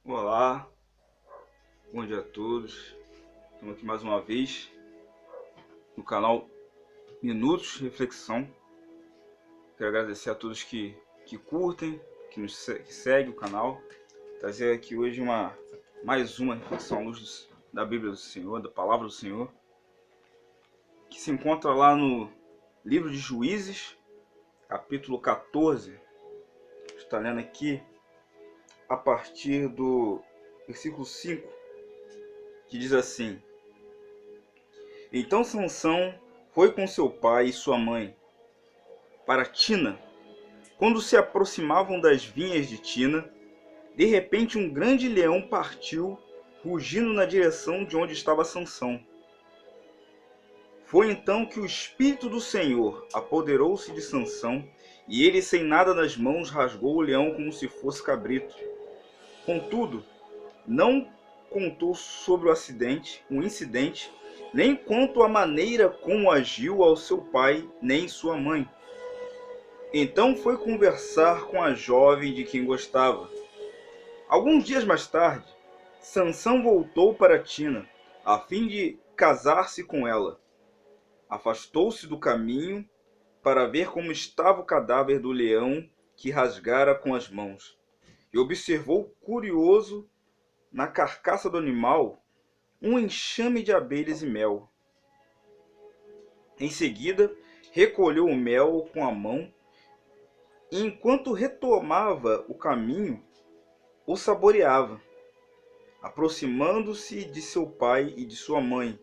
Olá, bom dia a todos. Estamos aqui mais uma vez no canal Minutos de Reflexão. Quero agradecer a todos que curtem, que seguem o canal. Trazer aqui hoje mais uma reflexão à luz da Bíblia do Senhor, da Palavra do Senhor, que se encontra lá no livro de Juízes, capítulo 14. Está lendo aqui a partir do versículo 5, que diz assim: Então Sansão foi com seu pai e sua mãe para Tina. Quando se aproximavam das vinhas de Tina, de repente um grande leão partiu, rugindo na direção de onde estava Sansão. Foi então que o Espírito do Senhor apoderou-se de Sansão, e ele, sem nada nas mãos, rasgou o leão como se fosse cabrito. Contudo, não contou sobre o incidente, nem quanto à maneira como agiu ao seu pai, nem sua mãe. Então foi conversar com a jovem de quem gostava. Alguns dias mais tarde, Sansão voltou para Tina, a fim de casar-se com ela. Afastou-se do caminho para ver como estava o cadáver do leão que rasgara com as mãos, e observou curioso na carcaça do animal um enxame de abelhas e mel. Em seguida, recolheu o mel com a mão e, enquanto retomava o caminho, o saboreava. Aproximando-se de seu pai e de sua mãe,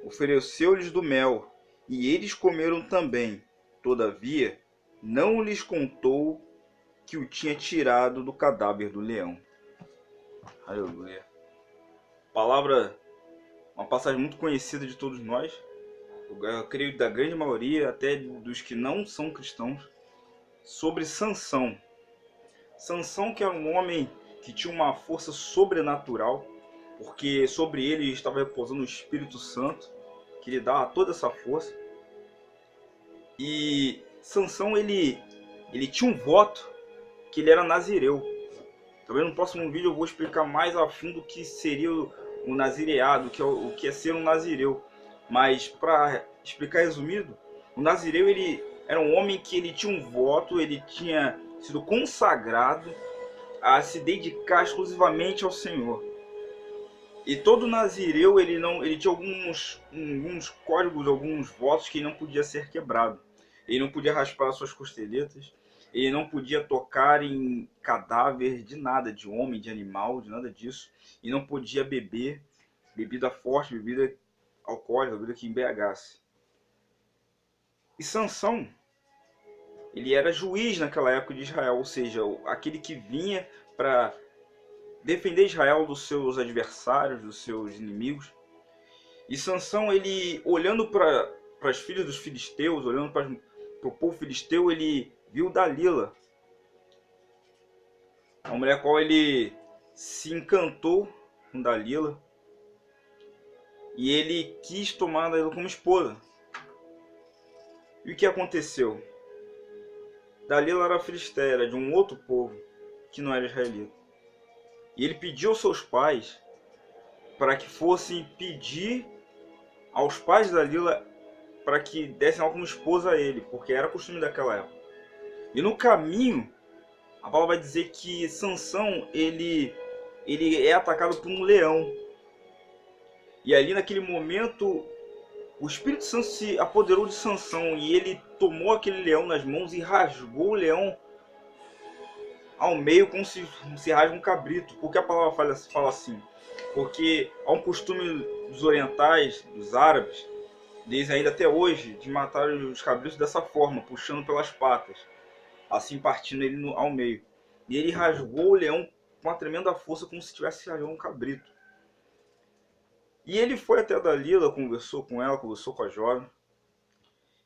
ofereceu-lhes do mel, e eles comeram também. Todavia, não lhes contou que o tinha tirado do cadáver do leão. Aleluia. Palavra, uma passagem muito conhecida de todos nós. Eu creio da grande maioria, até dos que não são cristãos, sobre Sansão. Sansão, que era um homem que tinha uma força sobrenatural, porque sobre ele estava repousando o Espírito Santo, que lhe dava toda essa força. E Sansão, ele tinha um voto que ele era nazireu. Talvez no próximo vídeo eu vou explicar mais a fundo o que seria o nazireado, o que é ser um nazireu. Mas para explicar resumido, o nazireu ele era um homem que ele tinha um voto, ele tinha sido consagrado a se dedicar exclusivamente ao Senhor. E todo nazireu ele tinha alguns códigos, alguns votos que não podia ser quebrado. Ele não podia raspar suas costeletas, ele não podia tocar em cadáver de nada, de homem, de animal, de nada disso. E não podia beber bebida forte, bebida alcoólica, bebida que embriagasse. E Sansão, ele era juiz naquela época de Israel, ou seja, aquele que vinha para defender Israel dos seus adversários, dos seus inimigos. E Sansão, ele olhando para as filhas dos filisteus, olhando para o povo filisteu, ele viu Dalila, uma mulher qual ele se encantou com Dalila, e ele quis tomar Dalila como esposa. E o que aconteceu? Dalila era filisteia, era de um outro povo que não era israelita. E ele pediu aos seus pais para que fossem pedir aos pais de Dalila para que dessem ela como esposa a ele, porque era costume daquela época. E no caminho, a palavra vai dizer que Sansão ele é atacado por um leão. E ali naquele momento, o Espírito Santo se apoderou de Sansão e ele tomou aquele leão nas mãos e rasgou o leão ao meio como se rasga um cabrito. Por que a palavra fala assim? Porque há um costume dos orientais, dos árabes, desde ainda até hoje, de matar os cabritos dessa forma, puxando pelas patas, assim partindo ele ao meio. E ele rasgou o leão com uma tremenda força, como se estivesse rasgando um cabrito. E ele foi até a Dalila, conversou com ela, conversou com a jovem.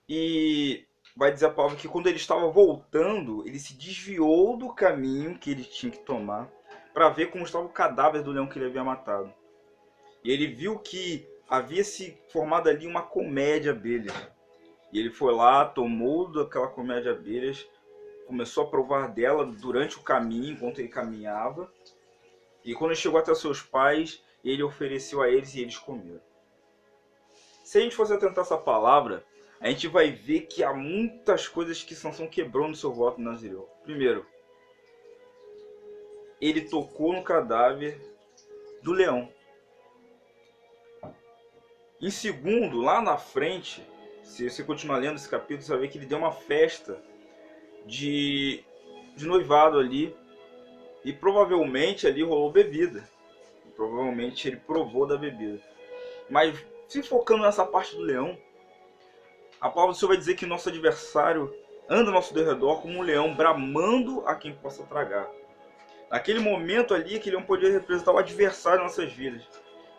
E vai dizer a palavra que quando ele estava voltando, ele se desviou do caminho que ele tinha que tomar para ver como estava o cadáver do leão que ele havia matado. E ele viu que havia se formado ali uma colmeia de abelhas. E ele foi lá, tomou daquela colmeia de abelhas, começou a provar dela durante o caminho, enquanto ele caminhava. E quando chegou até seus pais, ele ofereceu a eles e eles comeram. Se a gente fosse atentar essa palavra, a gente vai ver que há muitas coisas que Sansão quebrou no seu voto nazireu. Primeiro, ele tocou no cadáver do leão. Em segundo, lá na frente, se você continuar lendo esse capítulo, você vai ver que ele deu uma festa de noivado ali. E provavelmente ali rolou bebida. Provavelmente ele provou da bebida. Mas se focando nessa parte do leão, a palavra do Senhor vai dizer que nosso adversário anda ao nosso derredor como um leão, bramando a quem possa tragar. Naquele momento ali, aquele leão podia representar o adversário em nossas vidas.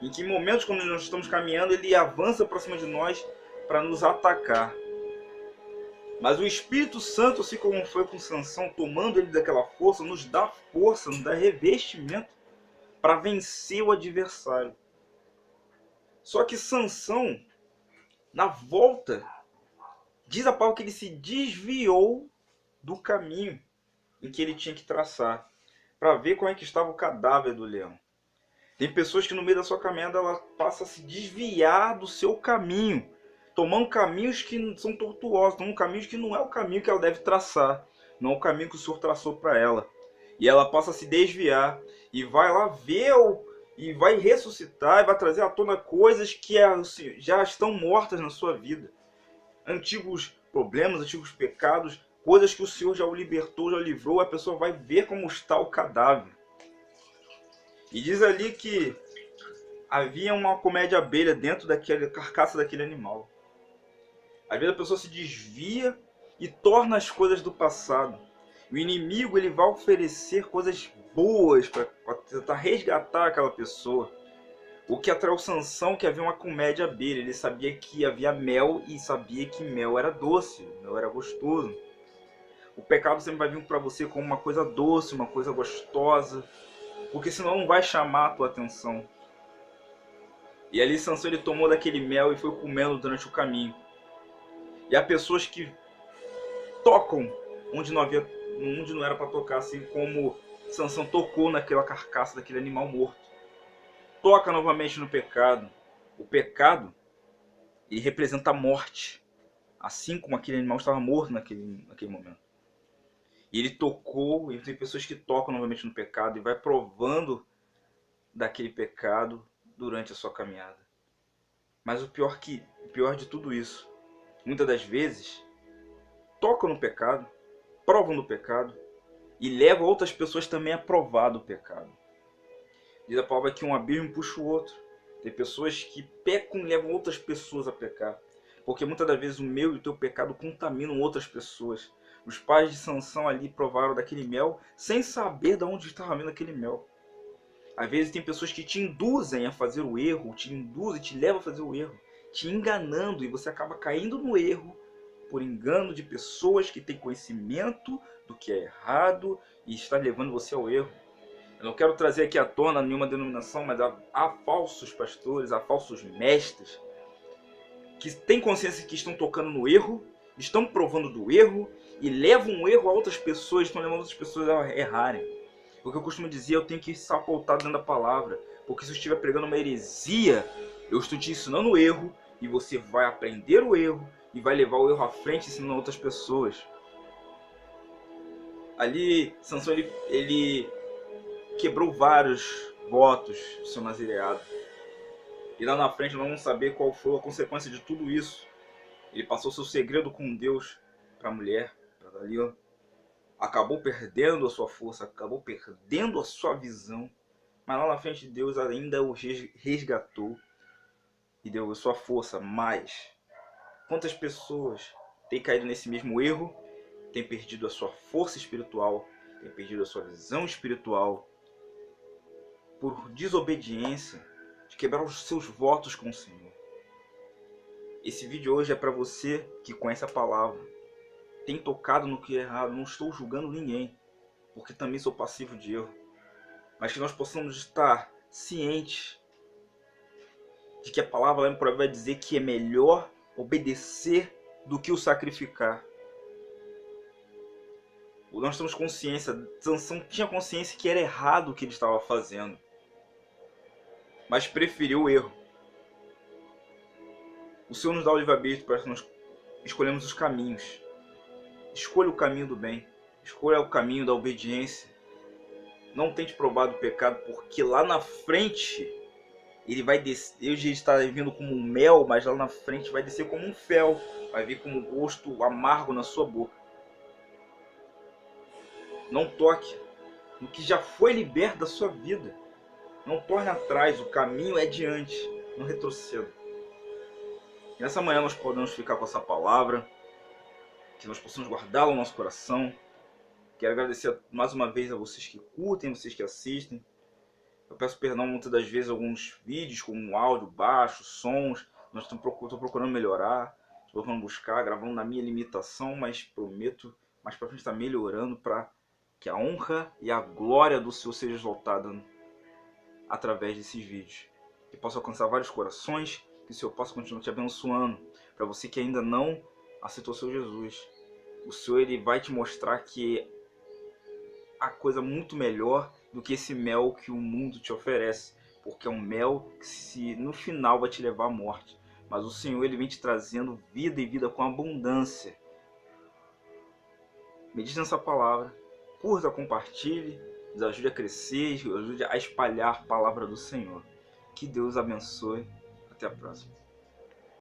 Em que momentos, quando nós estamos caminhando, ele avança para cima de nós para nos atacar. Mas o Espírito Santo, assim como foi com Sansão, tomando ele daquela força, nos dá revestimento para vencer o adversário. Só que Sansão, na volta, diz a palavra que ele se desviou do caminho em que ele tinha que traçar, para ver como é que estava o cadáver do leão. Tem pessoas que no meio da sua caminhada ela passa a se desviar do seu caminho, tomando caminhos que são tortuosos, tomando caminhos que não é o caminho que ela deve traçar, não é o caminho que o Senhor traçou para ela. E ela passa a se desviar e vai lá ver e vai ressuscitar e vai trazer à tona coisas que já estão mortas na sua vida. Antigos problemas, antigos pecados, coisas que o Senhor já o libertou, já o livrou, a pessoa vai ver como está o cadáver. E diz ali que havia uma colmeia de abelha dentro daquela carcaça daquele animal. Às vezes a pessoa se desvia e torna as coisas do passado. O inimigo ele vai oferecer coisas boas para tentar resgatar aquela pessoa. O que atraiu Sansão que havia uma colmeia de abelha. Ele sabia que havia mel e sabia que mel era doce, mel era gostoso. O pecado sempre vai vir para você como uma coisa doce, uma coisa gostosa, porque senão não vai chamar a tua atenção. E ali Sansão ele tomou daquele mel e foi comendo durante o caminho. E há pessoas que tocam onde não era para tocar, assim como Sansão tocou naquela carcaça daquele animal morto. Toca novamente no pecado. O pecado ele representa a morte, assim como aquele animal estava morto naquele momento. E ele tocou, e tem pessoas que tocam novamente no pecado e vai provando daquele pecado durante a sua caminhada. Mas o pior de tudo isso, muitas das vezes, tocam no pecado, provam do pecado e levam outras pessoas também a provar do pecado. Diz a palavra que um abismo puxa o outro. Tem pessoas que pecam e levam outras pessoas a pecar. Porque muitas das vezes o meu e o teu pecado contaminam outras pessoas. Os pais de Sansão ali provaram daquele mel sem saber de onde estava vindo aquele mel. Às vezes tem pessoas que te induzem a fazer o erro, te induzem, te levam a fazer o erro, te enganando, e você acaba caindo no erro por engano de pessoas que têm conhecimento do que é errado e está levando você ao erro. Eu não quero trazer aqui à tona nenhuma denominação, mas há falsos pastores, há falsos mestres que têm consciência que estão tocando no erro, estão provando do erro e levam o erro a outras pessoas, estão levando outras pessoas a errarem. Porque eu costumo dizer, eu tenho que estar pautado dentro da palavra. Porque se eu estiver pregando uma heresia, eu estou te ensinando o erro e você vai aprender o erro e vai levar o erro à frente ensinando outras pessoas. Ali, Sansão ele quebrou vários votos do seu nazireado. E lá na frente nós vamos saber qual foi a consequência de tudo isso. Ele passou seu segredo com Deus para a mulher, para Dalila. Acabou perdendo a sua força, acabou perdendo a sua visão. Mas lá na frente Deus ainda o resgatou e deu a sua força. Mas quantas pessoas têm caído nesse mesmo erro, têm perdido a sua força espiritual, têm perdido a sua visão espiritual, por desobediência, de quebrar os seus votos com o Senhor. Esse vídeo hoje é para você que conhece a palavra, tem tocado no que é errado. Não estou julgando ninguém, porque também sou passivo de erro, mas que nós possamos estar cientes de que a palavra lá em Provérbios vai dizer que é melhor obedecer do que o sacrificar. Nós temos consciência, Sansão tinha consciência que era errado o que ele estava fazendo, mas preferiu o erro. O Senhor nos dá o livre-arbítrio para que nós escolhemos os caminhos. Escolha o caminho do bem, escolha o caminho da obediência. Não tente provar do pecado, porque lá na frente ele vai descer. Hoje está vindo como um mel, mas lá na frente vai descer como um fel, vai vir como um gosto amargo na sua boca. Não toque no que já foi liberto da sua vida. Não torne atrás, o caminho é diante, não retroceda. E nessa manhã nós podemos ficar com essa palavra, que nós possamos guardá-la no nosso coração. Quero agradecer mais uma vez a vocês que curtem, vocês que assistem. Eu peço perdão muitas das vezes alguns vídeos com um áudio baixo, sons. Nós estou procurando melhorar, estou procurando buscar, gravando na minha limitação, mas prometo mais para frente estar melhorando para que a honra e a glória do Senhor seja exaltada através desses vídeos. Que possa alcançar vários corações, que o Senhor possa continuar te abençoando. Para você que ainda não aceitou o Senhor Jesus, o Senhor ele vai te mostrar que há coisa muito melhor do que esse mel que o mundo te oferece, porque é um mel que no final vai te levar à morte. Mas o Senhor ele vem te trazendo vida e vida com abundância. Medite nessa palavra, curta, compartilhe, nos ajude a crescer, nos ajude a espalhar a palavra do Senhor. Que Deus abençoe. Até a próxima.